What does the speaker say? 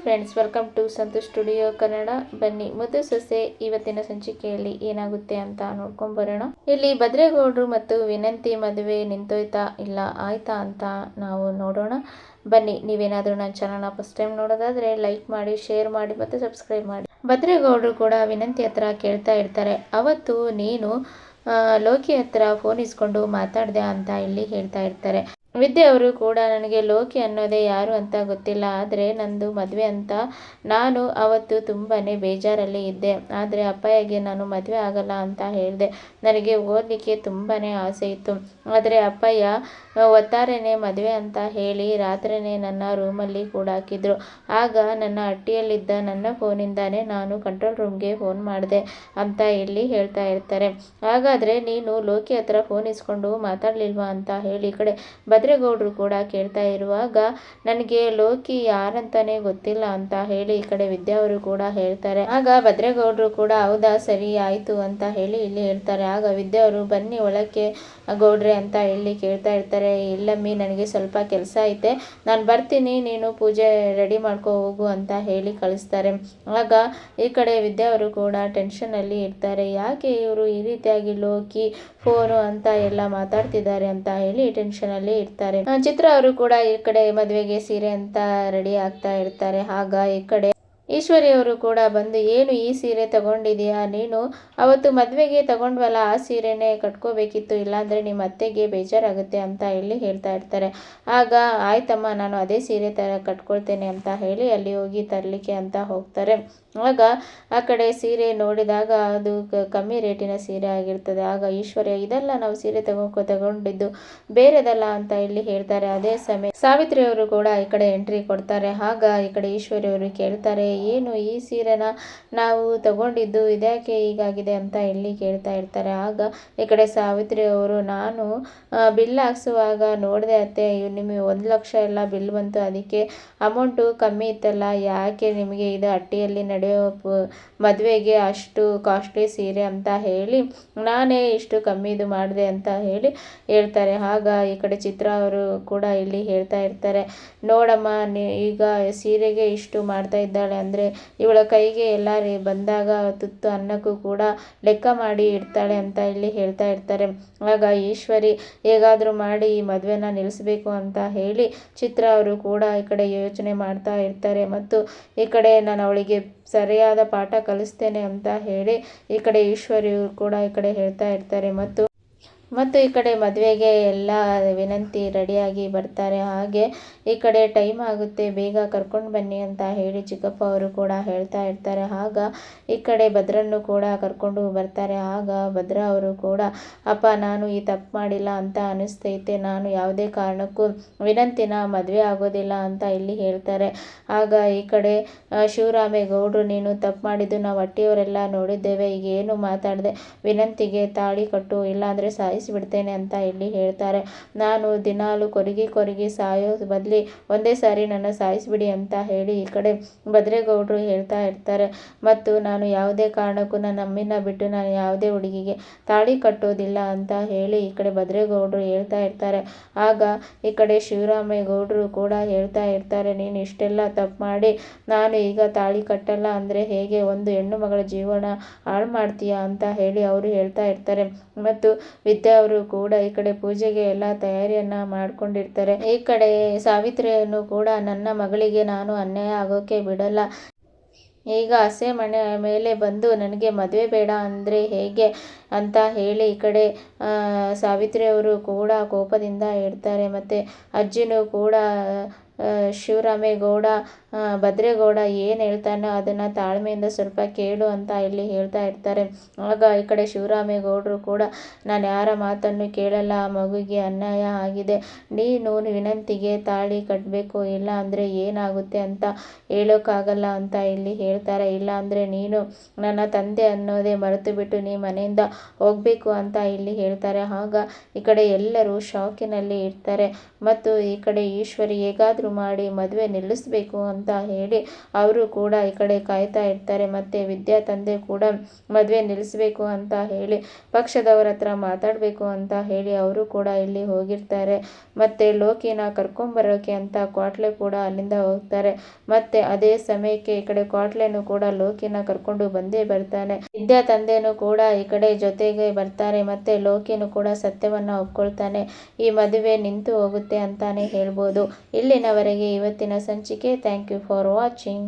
Friends, welcome to Santosh studio Kannada. ಬನ್ನಿ ಮುದ್ದು ಸೊಸೆ ಇವತ್ತಿನ ಸಂಚಿಕೆಯಲ್ಲಿ ಏನಾಗುತ್ತೆ ಅಂತ ನೋಡ್ಕೊಂಡ್ ಬರೋಣ. ಇಲ್ಲಿ ಭದ್ರೇಗೌಡರು ಮತ್ತು ವಿನಂತಿ ಮದುವೆ ನಿಂತೋಯ್ತಾ ಇಲ್ಲ ಆಯ್ತಾ ಅಂತ ನಾವು ನೋಡೋಣ. ಬನ್ನಿ, ನೀವೇನಾದರೂ ನನ್ನ ಚಾನಲ್ನ ಫಸ್ಟ್ ಟೈಮ್ ನೋಡೋದಾದ್ರೆ ಲೈಕ್ ಮಾಡಿ, ಶೇರ್ ಮಾಡಿ ಮತ್ತು ಸಬ್ಸ್ಕ್ರೈಬ್ ಮಾಡಿ. ಭದ್ರೇಗೌಡರು ಕೂಡ ವಿನಂತಿ ಹತ್ರ ಕೇಳ್ತಾ ಇರ್ತಾರೆ, ಅವತ್ತು ನೀನು ಲೋಕಿ ಹತ್ರ ಫೋನ್ ಇಸ್ಕೊಂಡು ಮಾತಾಡ್ದೆ ಅಂತ ಇಲ್ಲಿ ಹೇಳ್ತಾ ಇರ್ತಾರೆ. ವಿದ್ಯೆ ಅವರು ಕೂಡ ನನಗೆ ಲೋಕಿ ಅನ್ನೋದೇ ಯಾರು ಅಂತ ಗೊತ್ತಿಲ್ಲ, ಆದರೆ ನಂದು ಮದುವೆ ಅಂತ ನಾನು ಅವತ್ತು ತುಂಬಾ ಬೇಜಾರಲ್ಲಿ ಇದ್ದೆ. ಆದರೆ ಅಪ್ಪಯ್ಯಗೆ ನಾನು ಮದುವೆ ಆಗಲ್ಲ ಅಂತ ಹೇಳಿದೆ. ನನಗೆ ಓದಲಿಕ್ಕೆ ತುಂಬಾ ಆಸೆ ಇತ್ತು, ಆದರೆ ಅಪ್ಪಯ್ಯ ಒತ್ತಾರೆನೇ ಮದುವೆ ಅಂತ ಹೇಳಿ ರಾತ್ರಿನೇ ನನ್ನ ರೂಮಲ್ಲಿ ಕೂಡಾಕಿದ್ರು. ಆಗ ನನ್ನ ಹಟ್ಟಿಯಲ್ಲಿದ್ದ ನನ್ನ ಫೋನಿಂದಾನೇ ನಾನು ಕಂಟ್ರೋಲ್ ರೂಮ್ಗೆ ಫೋನ್ ಮಾಡಿದೆ ಅಂತ ಇಲ್ಲಿ ಹೇಳ್ತಾ ಇರ್ತಾರೆ. ಹಾಗಾದರೆ ನೀನು ಲೋಕಿ ಹತ್ರ ಫೋನ್ ಇಸ್ಕೊಂಡು ಮಾತಾಡಲಿಲ್ವಾ ಅಂತ ಹೇಳಿ ಈ ಕಡೆ ಭದ್ರೇಗೌಡರು ಕೂಡ ಕೇಳ್ತಾ ಇರುವಾಗ, ನನಗೆ ಲೋಕಿ ಯಾರಂತಾನೆ ಗೊತ್ತಿಲ್ಲ ಅಂತ ಹೇಳಿ ಈ ಕಡೆ ವಿದ್ಯಾ ಅವರು ಕೂಡ ಹೇಳ್ತಾರೆ. ಆಗ ಭದ್ರೇಗೌಡರು ಕೂಡ ಹೌದಾ, ಸರಿ ಆಯಿತು ಅಂತ ಹೇಳಿ ಇಲ್ಲಿ ಹೇಳ್ತಾರೆ. ಆಗ ವಿದ್ಯಾ ಅವರು ಬನ್ನಿ ಒಳಕ್ಕೆ ಗೌಡ್ರೆ ಅಂತ ಹೇಳಿ ಕೇಳ್ತಾ ಇರ್ತಾರೆ. ಇಲ್ಲಮ್ಮಿ, ನನಗೆ ಸ್ವಲ್ಪ ಕೆಲಸ ಐತೆ, ನಾನು ಬರ್ತೀನಿ, ನೀನು ಪೂಜೆ ರೆಡಿ ಮಾಡ್ಕೊ ಹೋಗು ಅಂತ ಹೇಳಿ ಕಳಿಸ್ತಾರೆ. ಆಗ ಈ ಕಡೆ ವಿದ್ಯಾ ಅವರು ಕೂಡ ಟೆನ್ಷನಲ್ಲಿ ಇರ್ತಾರೆ. ಯಾಕೆ ಇವರು ಈ ರೀತಿಯಾಗಿ ಲೋಕಿ ಫೋನು ಅಂತ ಎಲ್ಲ ಮಾತಾಡ್ತಿದ್ದಾರೆ ಅಂತ ಹೇಳಿ ಟೆನ್ಷನಲ್ಲಿ ಇರ್ತಾರೆ. ಚಿತ್ರ ಅವರು ಕೂಡ ಈ ಕಡೆ ಮದುವೆಗೆ ಸೀರೆ ಅಂತ ರೆಡಿ ಆಗ್ತಾ ಇರ್ತಾರೆ. ಆಗ ಈ ಕಡೆ ಈಶ್ವರಿ ಅವರು ಕೂಡ ಬಂದು, ಏನು ಈ ಸೀರೆ ತಗೊಂಡಿದೀಯಾ ನೀನು? ಅವತ್ತು ಮದುವೆಗೆ ತಗೊಂಡ್ವಲ್ಲ ಆ ಸೀರೆನೇ ಕಟ್ಕೋಬೇಕಿತ್ತು, ಇಲ್ಲಾಂದರೆ ನಿಮ್ಮ ಅತ್ತೆಗೆ ಬೇಜಾರಾಗುತ್ತೆ ಅಂತ ಹೇಳಿ ಹೇಳ್ತಾ ಇರ್ತಾರೆ. ಆಗ ಆಯ್ತಮ್ಮ, ನಾನು ಅದೇ ಸೀರೆ ಕಟ್ಕೊಳ್ತೇನೆ ಅಂತ ಹೇಳಿ ಅಲ್ಲಿ ಹೋಗಿ ತರಲಿಕ್ಕೆ ಅಂತ ಹೋಗ್ತಾರೆ. ಆಗ ಆ ಕಡೆ ಸೀರೆ ನೋಡಿದಾಗ ಅದು ಕಮ್ಮಿ ರೇಟಿನ ಸೀರೆ ಆಗಿರ್ತದೆ. ಆಗ ಈಶ್ವರ್ಯ, ಇದೆಲ್ಲ ನಾವು ಸೀರೆ ತಗೊಂಡಿದ್ದು ಬೇರೆದಲ್ಲ ಅಂತ ಇಲ್ಲಿ ಹೇಳ್ತಾರೆ. ಅದೇ ಸಮಯ ಸಾವಿತ್ರಿ ಅವರು ಕೂಡ ಈ ಕಡೆ ಎಂಟ್ರಿ ಕೊಡ್ತಾರೆ. ಆಗ ಈ ಕಡೆ ಈಶ್ವರಿ ಅವರು ಕೇಳ್ತಾರೆ, ಏನು ಈ ಸೀರೆನ ನಾವು ತಗೊಂಡಿದ್ದು ಇದ್ಯಾಕೆ ಹೀಗಾಗಿದೆ ಅಂತ ಇಲ್ಲಿ ಕೇಳ್ತಾ ಇರ್ತಾರೆ. ಆಗ ಈ ಕಡೆ ಸಾವಿತ್ರಿ ಅವರು, ನಾನು ಬಿಲ್ ಹಾಕ್ಸುವಾಗ ನೋಡಿದೆ ಅತ್ತೆ, ನಿಮಗೆ 1,00,000 ಎಲ್ಲ ಬಿಲ್ ಬಂತು, ಅದಕ್ಕೆ ಅಮೌಂಟು ಕಮ್ಮಿ ಇತ್ತಲ್ಲ, ಯಾಕೆ ನಿಮಗೆ ಇದು ಹಟ್ಟಿಯಲ್ಲಿ ನಡೆಯೋ ಮದುವೆಗೆ ಅಷ್ಟು ಕಾಸ್ಟ್ಲಿ ಸೀರೆ ಅಂತ ಹೇಳಿ ನಾನೇ ಇಷ್ಟು ಕಮ್ಮಿದು ಮಾಡಿದೆ ಅಂತ ಹೇಳಿ ಹೇಳ್ತಾರೆ. ಆಗ ಈ ಕಡೆ ಚಿತ್ರ ಅವರು ಕೂಡ ಇಲ್ಲಿ ಹೇಳ್ತಾ ಇರ್ತಾರೆ, ನೋಡಮ್ಮ, ಈಗ ಸೀರೆಗೆ ಇಷ್ಟು ಮಾಡ್ತಾ ಇದ್ದಾಳೆ ಅಂದರೆ ಇವಳ ಕೈಗೆ ಎಲ್ಲ ಬಂದಾಗ ತುತ್ತು ಅನ್ನಕ್ಕೂ ಕೂಡ ಲೆಕ್ಕ ಮಾಡಿ ಇಡ್ತಾಳೆ ಅಂತ ಇಲ್ಲಿ ಹೇಳ್ತಾ ಇರ್ತಾರೆ. ಆಗ ಈಶ್ವರಿ, ಹೇಗಾದರೂ ಮಾಡಿ ಈ ಮದುವೆನ ನಿಲ್ಲಿಸಬೇಕು ಅಂತ ಹೇಳಿ ಚಿತ್ರ ಅವರು ಕೂಡ ಈ ಕಡೆ ಯೋಚನೆ ಮಾಡ್ತಾ ಇರ್ತಾರೆ. ಮತ್ತು ಈ ಕಡೆ ನಾನು ಅವಳಿಗೆ ಸರಿಯಾದ ಪಾಠ ಕಲಿಸ್ತೇನೆ ಅಂತ ಹೇಳಿ ಈ ಕಡೆ ಈಶ್ವರಿ ಕೂಡ ಈ ಕಡೆ ಹೇಳ್ತಾ ಇರ್ತಾರೆ. ಮತ್ತು ಈ ಕಡೆ ಮದುವೆಗೆ ಎಲ್ಲ ವಿನಂತಿ ರೆಡಿಯಾಗಿ ಬರ್ತಾರೆ. ಹಾಗೆ ಈ ಕಡೆ ಟೈಮ್ ಆಗುತ್ತೆ, ಬೇಗ ಕರ್ಕೊಂಡು ಬನ್ನಿ ಅಂತ ಹೇಳಿ ಚಿಕ್ಕಪ್ಪ ಅವರು ಕೂಡ ಹೇಳ್ತಾ ಇರ್ತಾರೆ. ಆಗ ಈ ಕಡೆ ಭದ್ರನ್ನು ಕೂಡ ಕರ್ಕೊಂಡು ಬರ್ತಾರೆ. ಆಗ ಭದ್ರ ಅವರು ಕೂಡ, ಅಪ್ಪ, ನಾನು ಈ ತಪ್ಪು ಮಾಡಿಲ್ಲ ಅಂತ ಅನಿಸ್ತೈತೆ, ನಾನು ಯಾವುದೇ ಕಾರಣಕ್ಕೂ ವಿನಂತಿನ ಮದುವೆ ಆಗೋದಿಲ್ಲ ಅಂತ ಇಲ್ಲಿ ಹೇಳ್ತಾರೆ. ಆಗ ಈ ಕಡೆ ಶಿವರಾಮೇಗೌಡರು, ನೀನು ತಪ್ಪು ಮಾಡಿದ್ದು ನಾವು ಹಟ್ಟಿಯವರೆಲ್ಲ ನೋಡಿದ್ದೇವೆ, ಈಗ ಏನು ಮಾತಾಡದೆ ವಿನಂತಿಗೆ ತಾಳಿ ಕಟ್ಟು, ಇಲ್ಲಾಂದರೆ ಸಾಯಿಸಿಬಿಡ್ತೇನೆ ಅಂತ ಇಲ್ಲಿ ಹೇಳ್ತಾರೆ. ನಾನು ದಿನಾಲು ಕೊರಗಿ ಸಾಯೋ ಬದಲಿ ಒಂದೇ ಸಾರಿ ನನ್ನ ಸಾಯಿಸಿಬಿಡಿ ಅಂತ ಹೇಳಿ ಈ ಕಡೆ ಭದ್ರೇಗೌಡರು ಹೇಳ್ತಾ ಇರ್ತಾರೆ. ಮತ್ತು ನಾನು ಯಾವುದೇ ಕಾರಣಕ್ಕೂ ನನ್ನ ಅಮ್ಮಿನ ಬಿಟ್ಟು ನಾನು ಯಾವುದೇ ಹುಡುಗಿಗೆ ತಾಳಿ ಕಟ್ಟೋದಿಲ್ಲ ಅಂತ ಹೇಳಿ ಈ ಕಡೆ ಭದ್ರೇಗೌಡರು ಹೇಳ್ತಾ ಇರ್ತಾರೆ. ಆಗ ಈ ಕಡೆ ಶಿವರಾಮೇಗೌಡರು ಕೂಡ ಹೇಳ್ತಾ ಇರ್ತಾರೆ, ನೀನು ಇಷ್ಟೆಲ್ಲ ತಪ್ಪು ಮಾಡಿ ನಾನು ಈಗ ತಾಳಿ ಕಟ್ಟಲ್ಲ ಅಂದರೆ ಹೇಗೆ, ಒಂದು ಹೆಣ್ಣು ಮಗಳ ಜೀವನ ಹಾಳು ಮಾಡ್ತೀಯಾ ಅಂತ ಹೇಳಿ ಅವರು ಹೇಳ್ತಾ ಇರ್ತಾರೆ. ಮತ್ತು ವಿದ್ಯಾ ಅವರು ಕೂಡ ಈ ಕಡೆ ಪೂಜೆಗೆ ಎಲ್ಲ ತಯಾರಿಯನ್ನ ಮಾಡ್ಕೊಂಡಿರ್ತಾರೆ. ಈ ಕಡೆ ಸಾವಿತ್ರಿಯನ್ನು ಕೂಡ, ನನ್ನ ಮಗಳಿಗೆ ನಾನು ಅನ್ಯಾಯ ಆಗೋಕೆ ಬಿಡಲ್ಲ, ಈಗ ಹಸೆ ಮನೆ ಮೇಲೆ ಬಂದು ನನಗೆ ಮದುವೆ ಬೇಡ ಅಂದರೆ ಹೇಗೆ ಅಂತ ಹೇಳಿ ಈ ಕಡೆ ಸಾವಿತ್ರಿ ಅವರು ಕೂಡ ಕೋಪದಿಂದ ಇರ್ತಾರೆ. ಮತ್ತು ಅಜ್ಜಿನೂ ಕೂಡ ಶಿವರಾಮೇಗೌಡ, ಭದ್ರೇಗೌಡ ಏನು ಹೇಳ್ತಾನೋ ಅದನ್ನು ತಾಳ್ಮೆಯಿಂದ ಸ್ವಲ್ಪ ಕೇಳು ಅಂತ ಇಲ್ಲಿ ಹೇಳ್ತಾ ಇರ್ತಾರೆ. ಆಗ ಈ ಕಡೆ ಶಿವರಾಮೇಗೌಡರು ಕೂಡ, ನಾನು ಯಾರ ಮಾತನ್ನು ಕೇಳಲ್ಲ, ಆ ಮಗುಗೆ ಅನ್ಯಾಯ ಆಗಿದೆ, ನೀನು ವಿನಂತಿಗೆ ತಾಳಿ ಕಟ್ಟಬೇಕು, ಇಲ್ಲ ಅಂದರೆ ಏನಾಗುತ್ತೆ ಅಂತ ಹೇಳೋಕ್ಕಾಗಲ್ಲ ಅಂತ ಇಲ್ಲಿ ಹೇಳ್ತಾರೆ. ಇಲ್ಲ ಅಂದರೆ ನೀನು ನನ್ನ ತಂದೆ ಅನ್ನೋದೇ ಮರೆತು ಬಿಟ್ಟು ನೀ ಮನೆಯಿಂದ ಹೋಗಬೇಕು ಅಂತ ಇಲ್ಲಿ ಹೇಳ್ತಾರೆ. ಆಗ ಈ ಕಡೆ ಎಲ್ಲರೂ ಶಾಕಿನಲ್ಲಿ ಇರ್ತಾರೆ. ಮತ್ತು ಈ ಕಡೆ ಈಶ್ವರಿ, ಹೇಗಾದರೂ ಹೇಗಾದರೂ ಮಾಡಿ ಮದುವೆ ನಿಲ್ಲಿಸಬೇಕು ಅಂತ ಹೇಳಿ ಅವರು ಕೂಡ ಈ ಕಡೆ ಕಾಯ್ತಾ ಇರ್ತಾರೆ. ಮತ್ತು ವಿದ್ಯಾ ತಂದೆ ಕೂಡ ಮದುವೆ ನಿಲ್ಲಿಸಬೇಕು ಅಂತ ಹೇಳಿ ಪಕ್ಷದವರ ಹತ್ರ ಮಾತಾಡಬೇಕು ಅಂತ ಹೇಳಿ ಅವರು ಕೂಡ ಇಲ್ಲಿ ಹೋಗಿರ್ತಾರೆ. ಮತ್ತು ಲೋಕಿನ ಕರ್ಕೊಂಬರೋಕೆ ಅಂತ ಕ್ವಾಟ್ಲೆ ಕೂಡ ಅಲ್ಲಿಂದ ಹೋಗ್ತಾರೆ. ಮತ್ತೆ ಅದೇ ಸಮಯಕ್ಕೆ ಈ ಕಡೆ ಕ್ವಾಟ್ಲೆನು ಕೂಡ ಲೋಕಿನ ಕರ್ಕೊಂಡು ಬಂದೇ ಬರ್ತಾನೆ. ವಿದ್ಯಾ ತಂದೆನೂ ಕೂಡ ಈ ಕಡೆ ಜೊತೆಗೆ ಬರ್ತಾರೆ. ಮತ್ತೆ ಲೋಕಿನು ಕೂಡ ಸತ್ಯವನ್ನ ಒಪ್ಕೊಳ್ತಾನೆ. ಈ ಮದುವೆ ನಿಂತು ಹೋಗುತ್ತೆ ಅಂತಾನೆ ಹೇಳ್ಬೋದು. ಇಲ್ಲಿನವರೆಗೆ ಇವತ್ತಿನ ಸಂಚಿಕೆ. Thank you for watching.